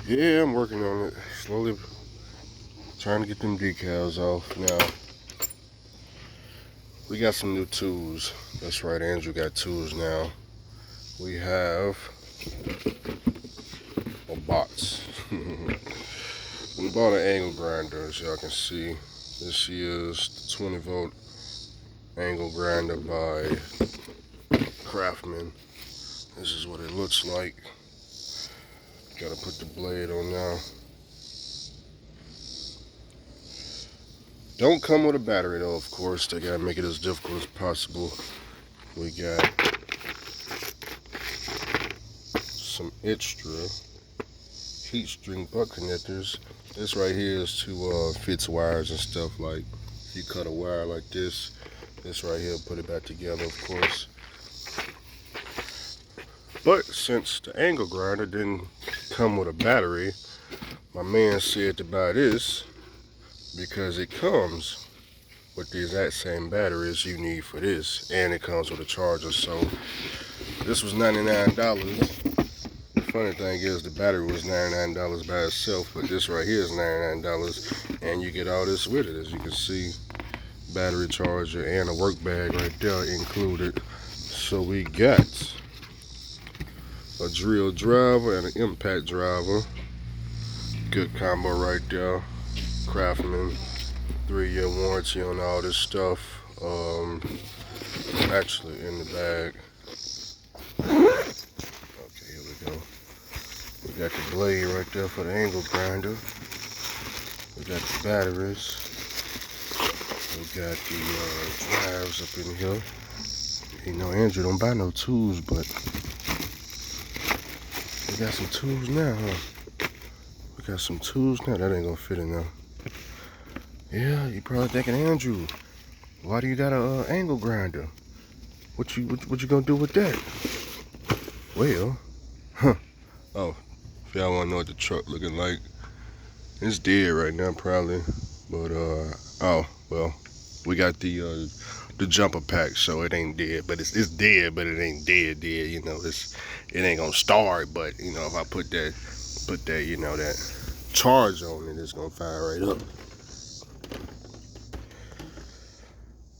Yeah, I'm working on it. Slowly trying to get them decals off. Now, we got some new tools. That's right, Andrew got tools now. We have a box. We bought an angle grinder, as y'all can see. This is the 20-volt angle grinder by Craftsman. This is what it looks like. Gotta put the blade on now. Don't come with a battery though, of course. They gotta make it as difficult as possible. We got some extra heat string butt connectors. This right here is to fix wires and stuff. Like if you cut a wire like this right here put it back together, of course. But since the angle grinder didn't come with a battery, my man said to buy this because it comes with the exact same batteries you need for this, and it comes with a charger. So this was $99. The funny thing is the battery was $99 by itself, but this right here is $99, and you get all this with it. As you can see, battery charger and a work bag right there included. So we got a drill driver and an impact driver. Good combo right there. Craftsman, 3-year warranty on all this stuff. Actually in the bag. Okay, here we go. We got the blade right there for the angle grinder. We got the batteries. We got the drives up in here. You know, Andrew don't buy no tools, but we got some tools now, huh? We got some tools now. That ain't gonna fit in there. Yeah, you probably thinking, Andrew, why do you got a angle grinder? What you gonna do with that? Well, oh, if y'all wanna know what the truck looking like, it's dead right now probably, but oh well, we got the jumper pack, so it ain't dead, but it's dead, but it ain't dead. You know, it ain't gonna start, but you know if I put that that charge on it, it's gonna fire right up.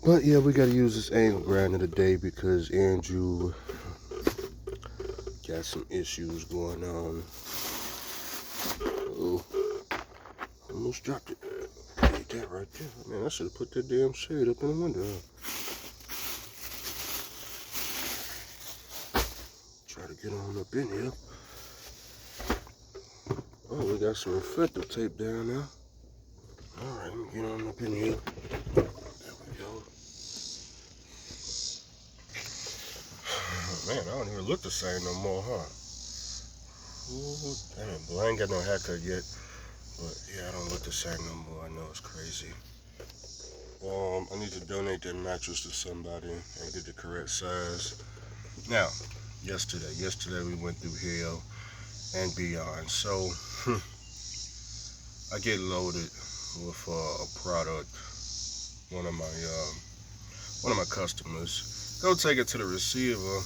But yeah, we gotta use this angle grinder today because Andrew got some issues going on. Oh, almost dropped it. Need that right there. Man, I should have put that damn shade up in the window. Try to get on up in here. Oh, we got some reflective tape down there. Alright, let me get on up in here. There we go. Man, I don't even look the same no more, huh? Ooh, damn it, boy, I ain't got no haircut yet. But yeah, I don't look the same no more. I know it's crazy. I need to donate that mattress to somebody and get the correct size. Now, yesterday we went through hell and beyond. So I get loaded with a product. One of my customers go take it to the receiver,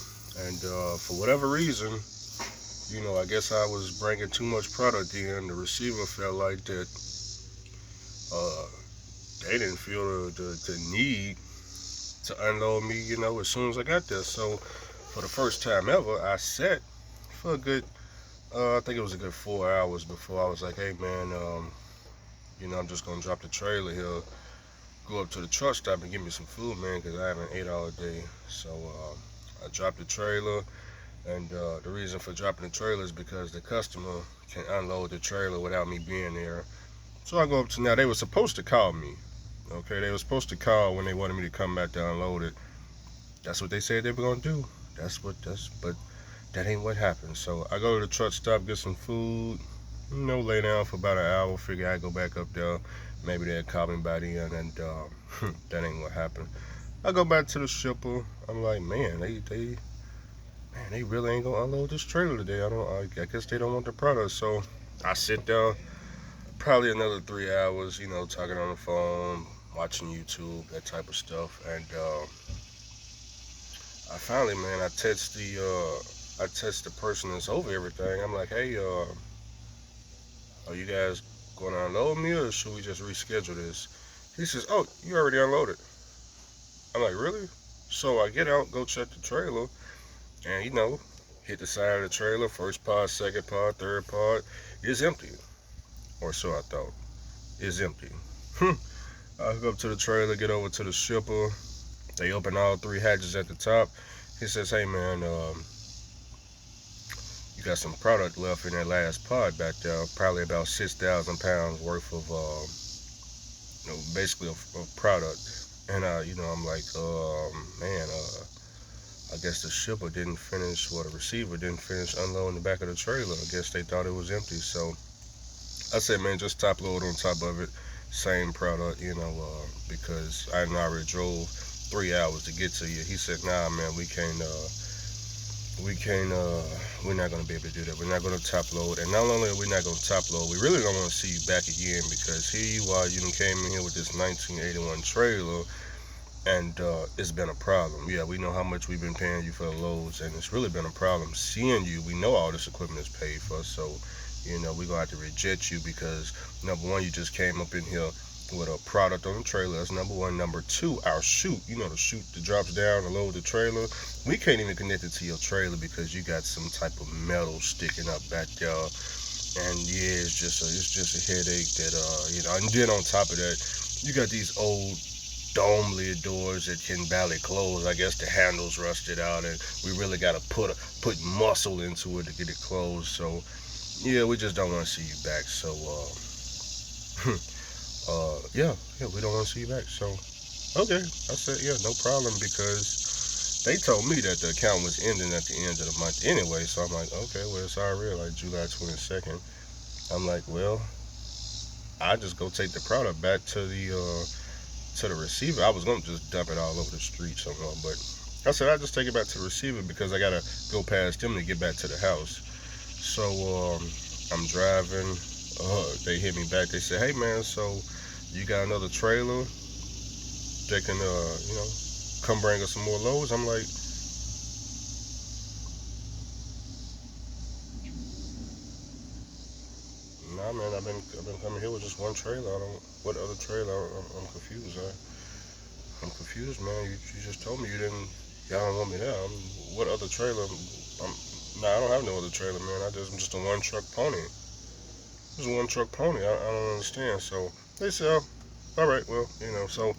and for whatever reason, you know, I guess I was bringing too much product in. The receiver felt like that uh, they didn't feel the need to unload me, you know, as soon as I got there. So for the first time ever, I sat for a good, I think it was a good 4 hours before I was like, hey man, you know, I'm just gonna drop the trailer here, go up to the truck stop and get me some food, man, because I haven't ate all day. So I dropped the trailer, and the reason for dropping the trailer is because the customer can unload the trailer without me being there. So I go up to now. They were supposed to call me. Okay, they were supposed to call when they wanted me to come back to unload it. That's what they said they were gonna do. But that ain't what happened. So I go to the truck stop, get some food, you know, lay down for about an hour. Figure I'd go back up there. Maybe they'd call me by then, and that ain't what happened. I go back to the shipper. I'm like, man, they really ain't gonna unload this trailer today. I guess they don't want the product. So I sit down, probably another 3 hours, you know, talking on the phone, watching YouTube, that type of stuff, and I finally, man, I text the person that's over everything. I'm like, hey, Are you guys going to unload me or should we just reschedule this? He says, oh, you already unloaded. I'm like, really? So I get out, go check the trailer, and hit the side of the trailer, first pod, second pod, third pod, it's empty. Or so I thought. It's empty. I hook up to the trailer, get over to the shipper. They open all three hatches at the top. He says, hey man, you got some product left in that last pod back there, probably about 6,000 pounds worth of, basically of product. And I'm like, man, I guess the shipper didn't finish, the receiver didn't finish unloading the back of the trailer. I guess they thought it was empty. So I said, man, just top load on top of it, same product, because I already drove 3 hours to get to you. He said, nah, man, we can't, we're not going to be able to do that. We're not going to top load. And not only are we not going to top load, we really don't want to see you back again because here you are, you came in here with this 1981 trailer and it's been a problem. Yeah, we know how much we've been paying you for the loads and it's really been a problem seeing you. We know all this equipment is paid for, so, we're going to have to reject you because, number one, you just came up in here with a product on the trailer. That's number one. Number two, our chute, the chute that drops down to load the trailer, we can't even connect it to your trailer because you got some type of metal sticking up back there. And yeah, it's just a headache that and then on top of that, you got these old dome lid doors that can barely close. I guess the handles rusted out, and we really got to put muscle into it to get it closed. So yeah, we just don't want to see you back. So yeah, we don't want to see you back. So, okay. I said, yeah, no problem because they told me that the account was ending at the end of the month anyway. So I'm like, okay, well, it's already like July 22nd. I'm like, well, I just go take the product back to the receiver. I was gonna just dump it all over the street somewhere, but I said I just take it back to the receiver because I gotta go past them to get back to the house. So I'm driving. They hit me back. They said, hey man, so you got another trailer that can, come bring us some more loads? I'm like, nah, man. I've been coming here with just one trailer. I don't. What other trailer? I'm confused. I'm confused, man. You just told me you didn't. Y'all don't want me there. What other trailer? Nah, I don't have no other trailer, man. I'm just a one truck pony. Just a one truck pony. I don't understand. So they said, all right, well, So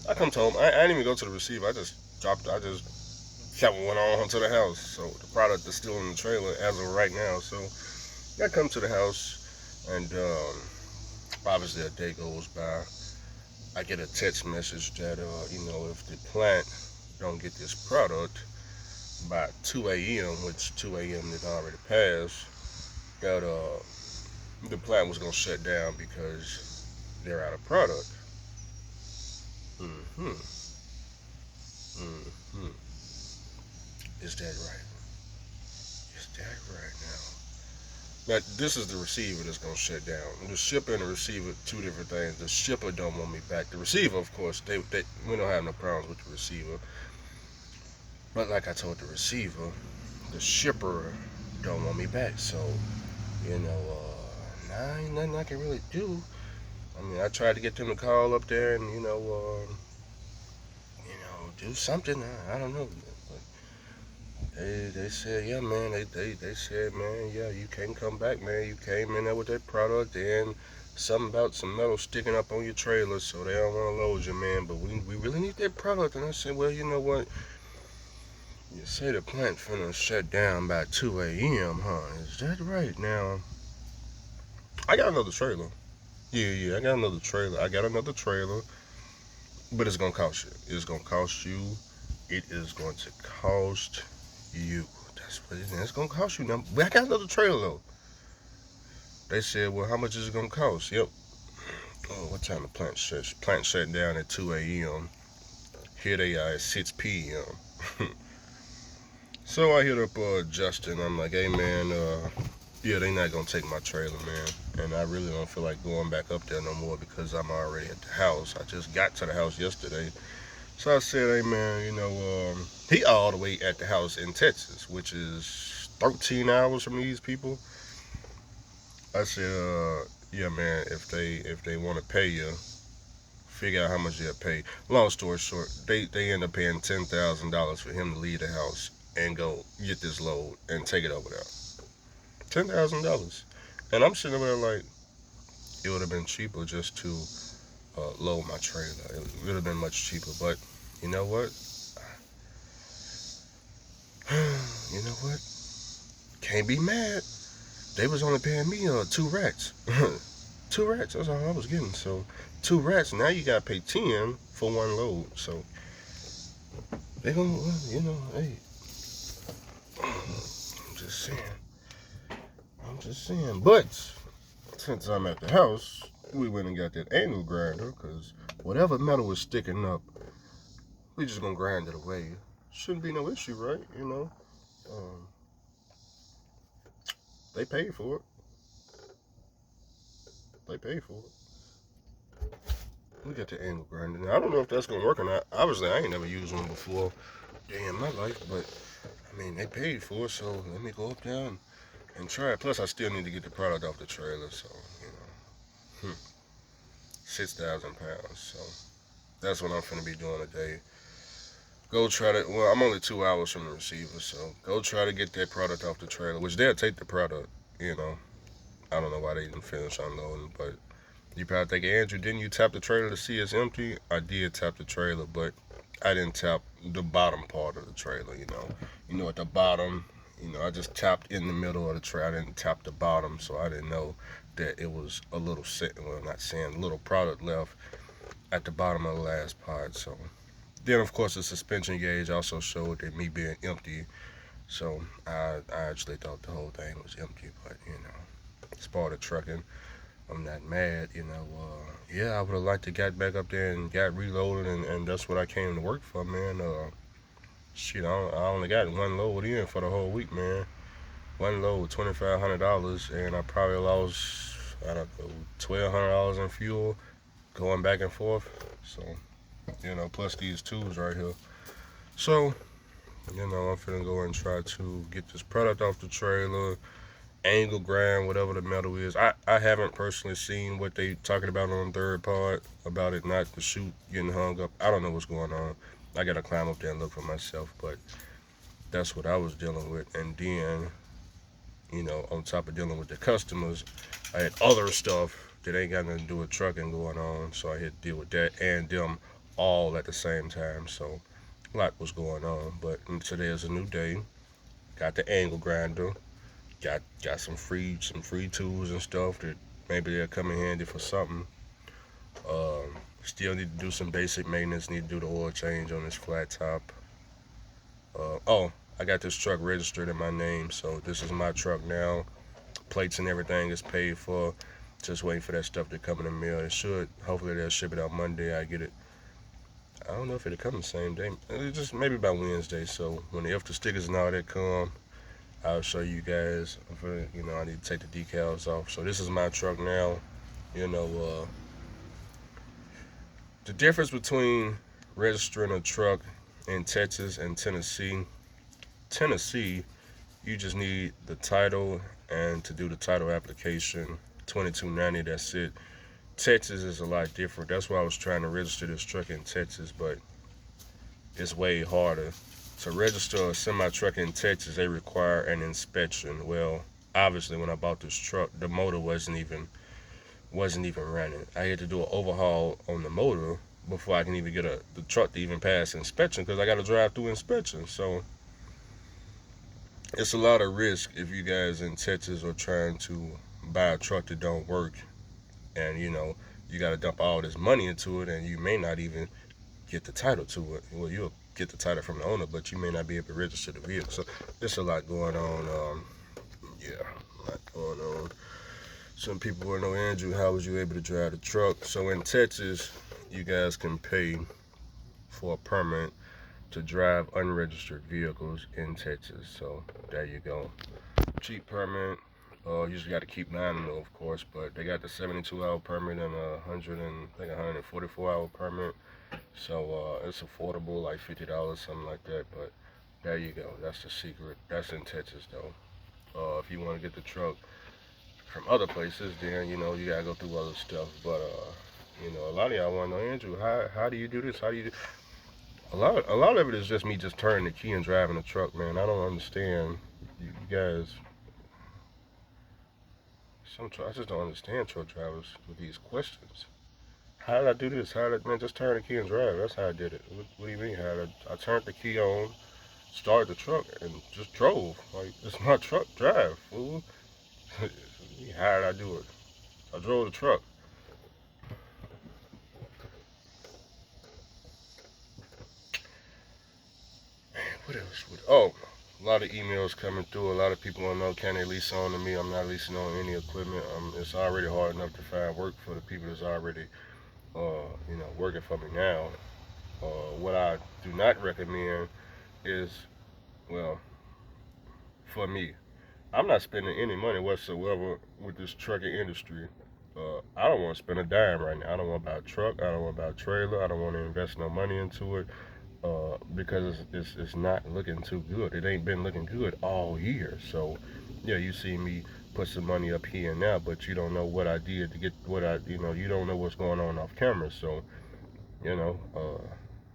I come home. I didn't even go to the receiver. I just dropped. I just kept went on to the house. So the product is still in the trailer as of right now. So I come to the house, and obviously a day goes by. I get a text message that if the plant don't get this product by 2 a.m., which 2 a.m. did already pass, that the plant was gonna shut down because they're out of product. Mm-hmm. Mm-hmm. Is that right? Is that right now? Now this is the receiver that's gonna shut down. The shipper and the receiver, two different things. The shipper don't want me back. The receiver, of course, they we don't have no problems with the receiver. But like I told the receiver, the shipper don't want me back. So nah, ain't nothing I can really do. I mean, I tried to get them to call up there and do something. I don't know. They said, yeah, man. They said, man, yeah, you can't come back, man. You came in there with that product and something about some metal sticking up on your trailer, so they don't want to load you, man. But we really need that product. And I said, well, you know what? You say the plant finna shut down by 2 a.m., huh? Is that right? Now, I got another trailer. Yeah, I got another trailer. But it's gonna cost you. It's gonna cost you. It is going to cost you. That's what it is. It's gonna cost you now. But I got another trailer though. They said, well, how much is it gonna cost? Yep. Oh, what time the plant shut? Plant shut down at 2 a.m. Here they are at 6 p.m. So I hit up Justin. I'm like, hey man, yeah, they not gonna take my trailer, man. And I really don't feel like going back up there no more because I'm already at the house. I just got to the house yesterday. So I said, hey man, he all the way at the house in Texas, which is 13 hours from these people. I said, yeah, man, if they want to pay you, figure out how much they'll pay. Long story short, they end up paying $10,000 for him to leave the house and go get this load and take it over there. $10,000, and I'm sitting there like, it would have been cheaper just to load my trailer. It would have been much cheaper, but you know what? You know what? Can't be mad. They was only paying me 2 rats. 2 rats. That's all I was getting. So 2 rats. Now you gotta pay 10 for one load. So they gonna, hey. I'm just saying. I'm just saying. But since I'm at the house, we went and got that angle grinder because whatever metal was sticking up, we just gonna grind it away. Shouldn't be no issue, right? Um, they paid for it. They paid for it. We got the angle grinder. Now, I don't know if that's gonna work or not. Obviously, I ain't never used one before, day in my life. But I mean, they paid for it, so let me go up there and try it. Plus, I still need to get the product off the trailer, so 6,000 pounds. So that's what I'm finna be doing today. Go try to. Well, I'm only 2 hours from the receiver, so go try to get that product off the trailer. Which they'll take the product. You know, I don't know why they didn't finish unloading, but you probably think, Andrew, didn't you tap the trailer to see it's empty? I did tap the trailer, but I didn't tap the bottom part of the trailer. At the bottom. I just tapped in the middle of the trailer. I didn't tap the bottom, so I didn't know that it was a little, well, not saying, a little product left at the bottom of the last part. So then, of course, the suspension gauge also showed that me being empty. So I actually thought the whole thing was empty, but it's part of trucking. I'm not mad. Yeah, I would have liked to get back up there and got reloaded, and that's what I came to work for, man. Shit, I only got one load in for the whole week, man. One load, $2,500, and I probably lost, I don't know, $1,200 in fuel going back and forth. So, plus these tools right here. So, I'm finna go and try to get this product off the trailer, angle grind, whatever the metal is. I haven't personally seen what they talking about on the third part about it not the chute getting hung up. I don't know what's going on. I gotta climb up there and look for myself, but that's what I was dealing with. And then, on top of dealing with the customers, I had other stuff that ain't got nothing to do with trucking going on. So I had to deal with that and them all at the same time. So a lot was going on. But today is a new day. Got the angle grinder. Got some free tools and stuff that maybe they'll come in handy for something. Still need to do some basic maintenance. Need to do the oil change on this flat top. Oh, I got this truck registered in my name, so this is my truck now. Plates and everything is paid for. Just waiting for that stuff to come in the mail. It should. Hopefully they'll ship it out Monday. I get it. I don't know if it'll come the same day. Just maybe by Wednesday. So if the stickers and all that come, I'll show you guys. I need to take the decals off. So this is my truck now. You know, uh, the difference between registering a truck in Texas and Tennessee. Tennessee, you just need the title and to do the title application. 2290. That's it. Texas is a lot different. That's why I was trying to register this truck in Texas, but it's way harder. To register a semi truck in Texas, they require an inspection. Well, obviously, when I bought this truck, the motor wasn't even running. I had to do an overhaul on the motor before I can even get the truck to even pass inspection because I got to drive through inspection. So it's a lot of risk if you guys in Texas are trying to buy a truck that don't work, and you got to dump all this money into it, and you may not even get the title to it. Well, you'll get the title from the owner, but you may not be able to register the vehicle. So there's a lot going on. Yeah, a lot going on. Some people want to know, Andrew, how was you able to drive the truck? So in Texas, you guys can pay for a permit to drive unregistered vehicles in Texas. So there you go. Cheap permit. You just got to keep an eye on it, of course, but they got the 72-hour permit and a 144-hour permit. So it's affordable, like $50, something like that. But there you go. That's the secret. That's in Texas, though. If you want to get the truck from other places, then you gotta go through other stuff. But a lot of y'all want to know, Andrew, how do you do this? How do you do? A lot of it is just me just turning the key and driving the truck, man. I don't understand you guys. I just don't understand truck drivers with these questions. How did I do this? How did man just turn the key and drive? That's how I did it. What do you mean? How did I turned the key on, started the truck, and just drove. Like it's my truck. Drive, fool. How did I do it? I drove the truck. What else? Oh, a lot of emails coming through. A lot of people want to know, can they lease on to me? I'm not leasing on any equipment. It's already hard enough to find work for the people that's already, working for me now. What I do not recommend is, well, for me, I'm not spending any money whatsoever with this trucking industry. I don't want to spend a dime right now. I don't want to buy a truck. I don't want to buy a trailer. I don't want to invest no money into it. Because it's not looking too good. It ain't been looking good all year. So, yeah, you see me put some money up here and now, but you don't know what I did to get you don't know what's going on off camera. So, you know,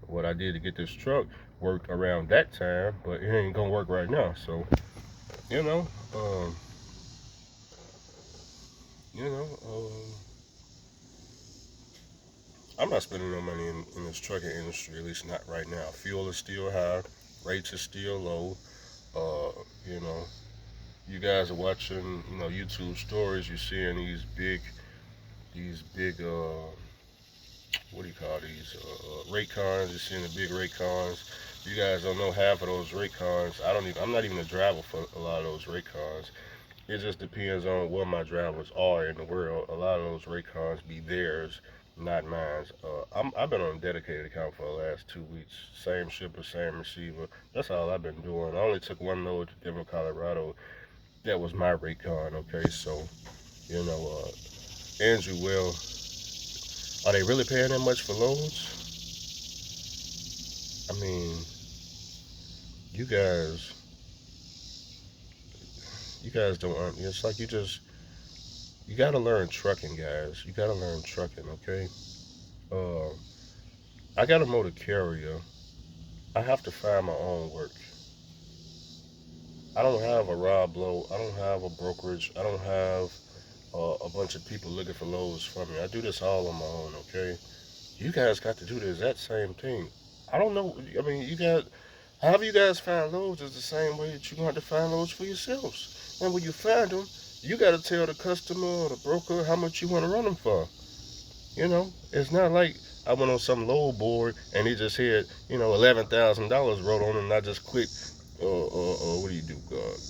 what I did to get this truck worked around that time, but it ain't gonna work right now. So, you know, um, you know, I'm not spending no money in this trucking industry, at least not right now. Fuel is still high, rates are still low. Uh, you know, you guys are watching, YouTube stories. You're seeing these big, what do you call these? Rate cars. You're seeing the big rate cars. You guys don't know half of those rate cars. I'm not even a driver for a lot of those rate cars. It just depends on where my drivers are in the world. A lot of those rate cars be theirs, not mine. I've been on a dedicated account for the last 2 weeks. Same shipper, same receiver. That's all I've been doing. I only took one load to Denver, Colorado. That was my rate card. Okay, so you know, Andrew, well, are they really paying that much for loads? I mean, you guys, you guys don't. It's like you gotta learn trucking, guys. You gotta learn trucking. Okay. Uh, I got a motor carrier. I have to find my own work. I don't have a Rob Lowe. I don't have a brokerage. I don't have a bunch of people looking for loads for me. I do this all on my own. Okay. You guys got to do the exact same thing. I don't know. I mean, however you guys find loads is the same way that you're going to have to find loads for yourselves. And when you find them, you got to tell the customer or the broker how much you want to run them for. It's not like I went on some load board and it just had, $11,000 wrote on it and I just clicked, what do you do?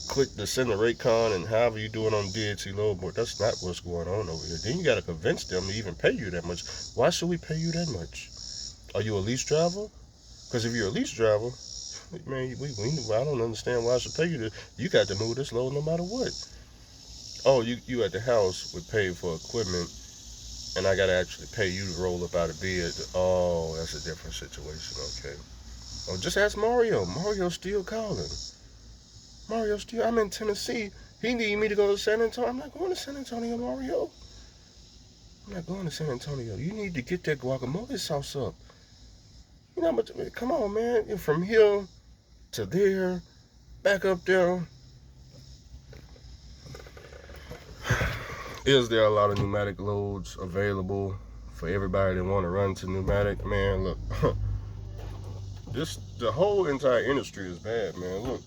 Click the send the rate con and however you do it on DHC load board. That's not what's going on over here. Then you got to convince them to even pay you that much. Why should we pay you that much? Are you a lease driver? Because if you're a lease driver, man, I don't understand why I should pay you this. You got to move this load no matter what. Oh, you at the house would pay for equipment and I gotta actually pay you to roll up out of bed. Oh, that's a different situation. Okay. Oh, just ask Mario. Mario's still calling. I'm in Tennessee. He need me to go to San Antonio. I'm not going to San Antonio, Mario. I'm not going to San Antonio. You need to get that guacamole sauce up. But come on, man. From here to there, back up there. Is there a lot of pneumatic loads available for everybody that want to run to pneumatic? Man, look, the whole entire industry is bad, man. Look,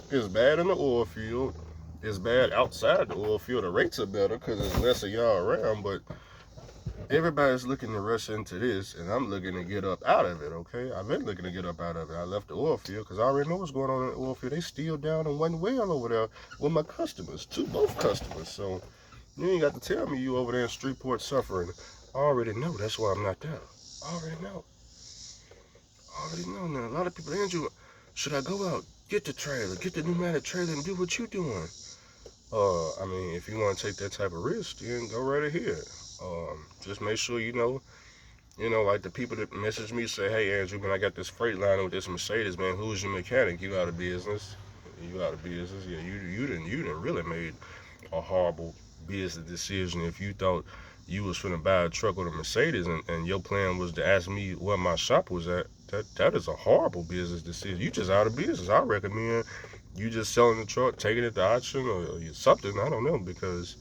it's bad in the oil field. It's bad outside the oil field. The rates are better because there's less of y'all around, but everybody's looking to rush into this, and I'm looking to get up out of it, okay? I've been looking to get up out of it. I left the oil field because I already know what's going on in the oil field. They still down in one well over there with my customers, both customers. So you ain't got to tell me you over there in Streetport suffering. I already know. That's why I'm not there. I already know. Now. A lot of people, Andrew, should I go out, get the trailer, get the pneumatic trailer, and do what you doing? I mean, if you want to take that type of risk, then go right ahead. Just make sure like the people that message me say, hey, Andrew, man, I got this Freightliner with this Mercedes, man. Who's your mechanic? You out of business. Yeah, you didn't really made a horrible business decision if you thought you was finna buy a truck with a Mercedes and your plan was to ask me where my shop was at. That is a horrible business decision. You just out of business. I recommend you just selling the truck, taking it to auction or something. I don't know, because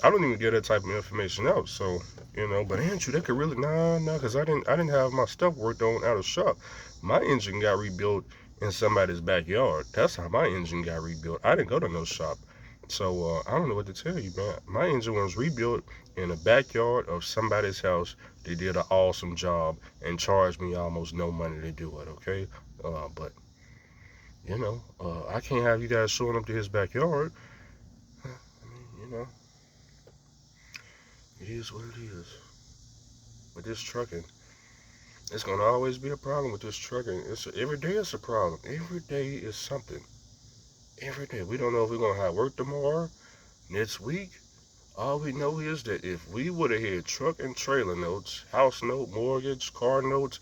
I don't even get that type of information out. So, but Andrew, that could really nah, because I didn't have my stuff worked on out of shop. My engine got rebuilt in somebody's backyard. That's how my engine got rebuilt. I didn't go to no shop. So I don't know what to tell you, man. My engine was rebuilt in the backyard of somebody's house. They did an awesome job and charged me almost no money to do it. Okay, but I can't have you guys showing up to his backyard. I mean, it is what it is. With this trucking, it's gonna always be a problem with this trucking. Every day it's a problem. Every day is something. Every day. We don't know if we're gonna have work tomorrow, next week. All we know is that if we would have had truck and trailer notes, house note, mortgage, car notes,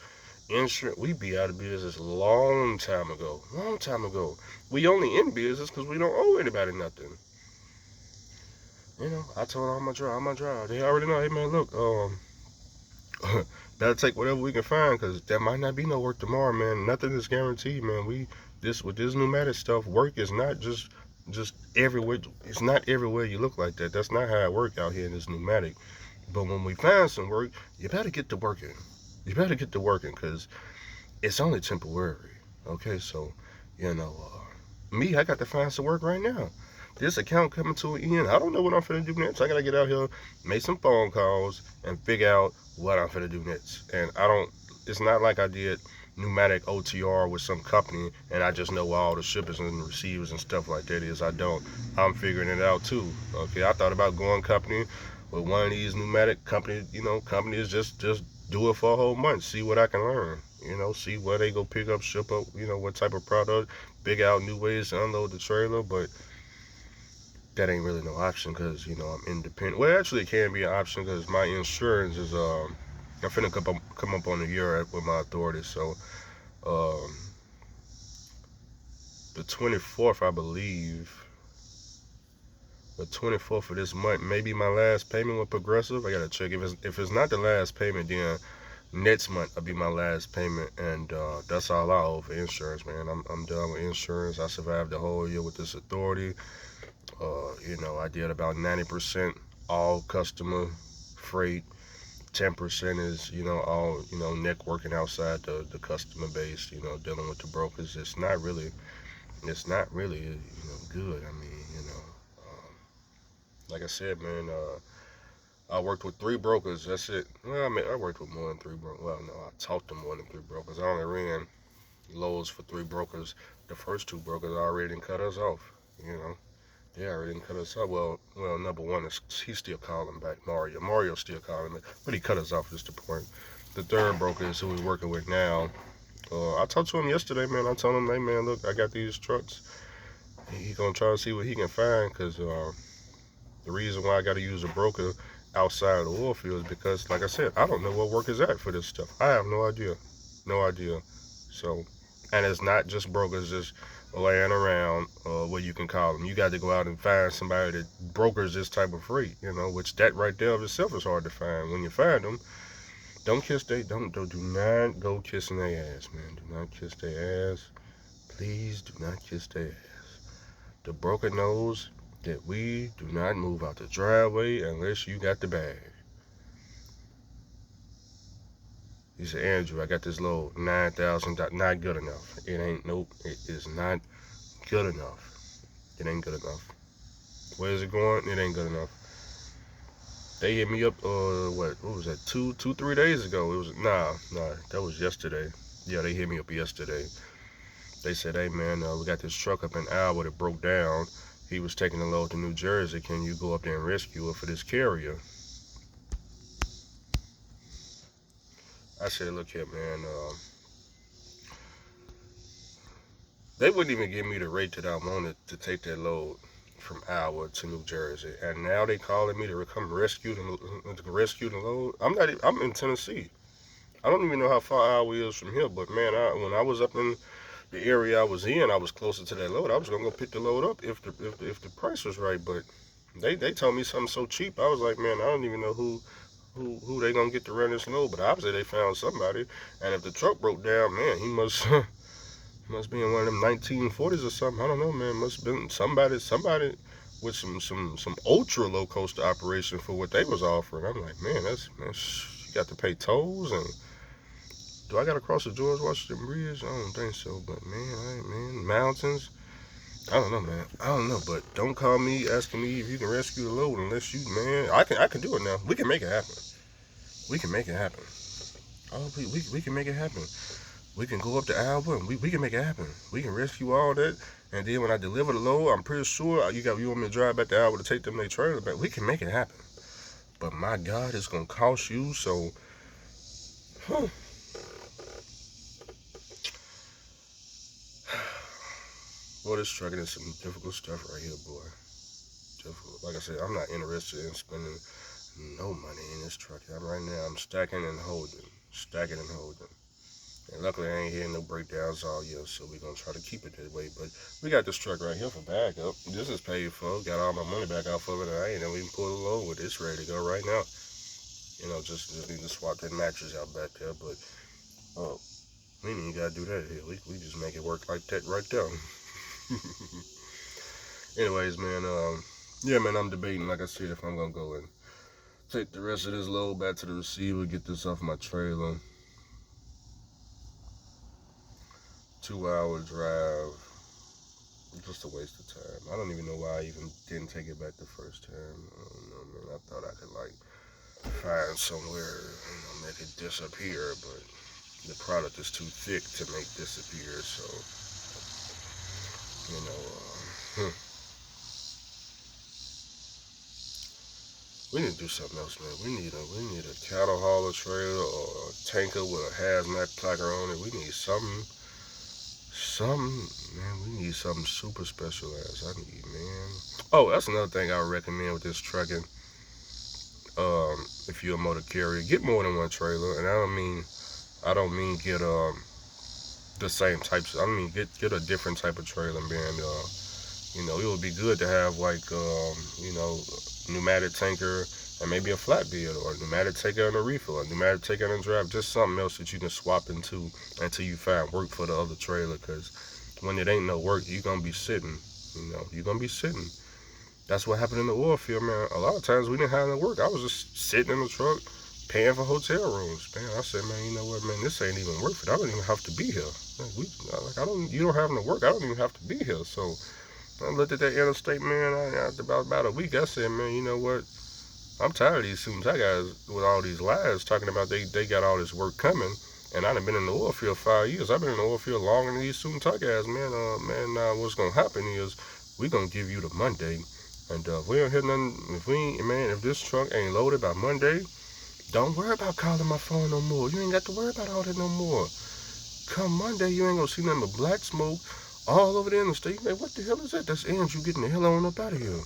insurance, we'd be out of business a long time ago. Long time ago. We only in business because we don't owe anybody nothing. I told all my drive. They already know, hey man, look, gotta take whatever we can find, because there might not be no work tomorrow, man. Nothing is guaranteed, man. With this pneumatic stuff, work is not just everywhere. It's not everywhere you look like that. That's not how it work out here in this pneumatic. But when we find some work, you better get to working. You better get to working, because it's only temporary. Okay, so me, I got to find some work right now. This account coming to an end. I don't know what I'm finna do next. I gotta get out here, make some phone calls, and figure out what I'm finna do next. And I don't. It's not like I did pneumatic OTR with some company and I just know where all the shippers and receivers and stuff like that is. I don't. I'm figuring it out too. Okay, I thought about going company with one of these pneumatic companies. Companies just do it for a whole month. See what I can learn. See where they go pick up, ship up. What type of product. Figure out new ways to unload the trailer, but that ain't really no option because I'm independent. Well, actually, it can be an option because my insurance is I'm finna come up on a year with my authority. So um, the 24th, I believe, the 24th of this month, maybe my last payment with Progressive. I gotta check if it's not the last payment, then next month will be my last payment, and that's all I owe for insurance, man. I'm done with insurance. I survived the whole year with this authority. I did about 90% all customer freight. 10% is, all, networking outside the customer base, dealing with the brokers. It's not really good. I mean, like I said, man, I worked with 3 brokers. That's it. Well, I mean, I worked with more than 3 brokers. Well, no, I talked to more than 3 brokers. I only ran loads for 3 brokers. The first 2 brokers already cut us off, you know. Yeah, already cut us off. Well, number one is he's still calling back Mario. Mario's still calling me, but he cut us off is the point. The third broker is who we're working with now. I talked to him yesterday, man. I told him, hey, man, look, I got these trucks. He gonna try to see what he can find, because the reason why I got to use a broker outside of the oil field is because, like I said, I don't know what work is at for this stuff. I have no idea, no idea. So, and it's not just brokers just laying around, what you can call them. You got to go out and find somebody that brokers this type of freight, which that right there of itself is hard to find. When you find them, do not go kissing their ass, man. Do not kiss their ass. Please do not kiss their ass. The broker knows that we do not move out the driveway unless you got the bag. He said, Andrew, I got this load, 9,000, not good enough. It ain't, nope, it is not good enough. It ain't good enough. Where is it going? It ain't good enough. They hit me up, what was that, 3 days ago? It was, nah, that was yesterday. Yeah, they hit me up yesterday. They said, hey man, we got this truck up in Iowa that broke down. He was taking the load to New Jersey. Can you go up there and rescue it for this carrier? I said, look here, man. They wouldn't even give me the rate that I wanted to take that load from Iowa to New Jersey, and now they calling me to come rescue the load. I'm in Tennessee. I don't even know how far Iowa is from here, but man, when I was up in the area I was in, I was closer to that load. I was gonna go pick the load up if the price was right, but They told me something so cheap. I was like, man, I don't even know who they gonna get to run this load. But obviously they found somebody. And if the truck broke down, man, he must must be in one of them 1940s or something. I don't know, man. Must have been somebody with some ultra low cost operation for what they was offering. I'm like, man, you got to pay tolls and do I got to cross the George Washington Bridge? I don't think so, but man, mountains. I don't know, man. I don't know, but don't call me asking me if you can rescue the load unless you, man. I can do it now. We can make it happen. We can make it happen. Oh, we can make it happen. We can go up to Alba and we can make it happen. We can rescue all that, and then when I deliver the load, I'm pretty sure you want me to drive back to Alba to take them their trailer back. We can make it happen. But my God, it's gonna cost you so. Huh. Boy, this trucking is some difficult stuff right here, boy. Difficult. Like I said, I'm not interested in spending no money in this truck. Right now, I'm stacking and holding, stacking and holding. And luckily, I ain't hearing no breakdowns all year, so we're gonna try to keep it that way. But we got this truck right here for backup. This is paid for. Got all my money back off of it, and I ain't even pulled the load with this ready to go right now. You know, just need to swap that mattress out back there. But we ain't even gotta do that here. We just make it work like that right there. Anyways, man, yeah, man, I'm debating, like I said, if I'm gonna go and take the rest of this load back to the receiver, get this off my trailer. 2 hour drive, just a waste of time. I don't even know why I even didn't take it back the first time. I don't know, man. I thought I could like find somewhere, make it disappear, but the product is too thick to make disappear. So, you know, we need to do something else, man. We need a cattle hauler trailer or a tanker with a hazmat placard on it. We need man. We need something super special as I need, man. Oh, that's another thing I would recommend with this trucking. If you're a motor carrier, get more than one trailer, and I don't mean get the same types. I mean get a different type of trailer, man. You know, it would be good to have like you know, pneumatic tanker and maybe a flatbed or a pneumatic tanker and a refill, a pneumatic tanker and a drive, just something else that you can swap into until you find work for the other trailer. Cause when it ain't no work, you're gonna be sitting. You know, you're gonna be sitting. That's what happened in the oil field, man. A lot of times we didn't have no work. I was just sitting in the truck, paying for hotel rooms. Man, I said, man, you know what, man, this ain't even worth it. I don't even have to be here. You don't have no work. I don't even have to be here. So I looked at that interstate, man. After about a week, I said, man, you know what? I'm tired of these suit and tie guys with all these lies talking about they got all this work coming. And I done been in the oil field 5 years. I've been in the oil field longer than these suit and tie guys, man. What's gonna happen is we gonna give you the Monday, and if we don't hear nothing, if this truck ain't loaded by Monday, don't worry about calling my phone no more. You ain't got to worry about all that no more. Come Monday, you ain't gonna see nothing but black smoke all over the interstate. Man, what the hell is that? That's Andrew getting the hell on up out of here.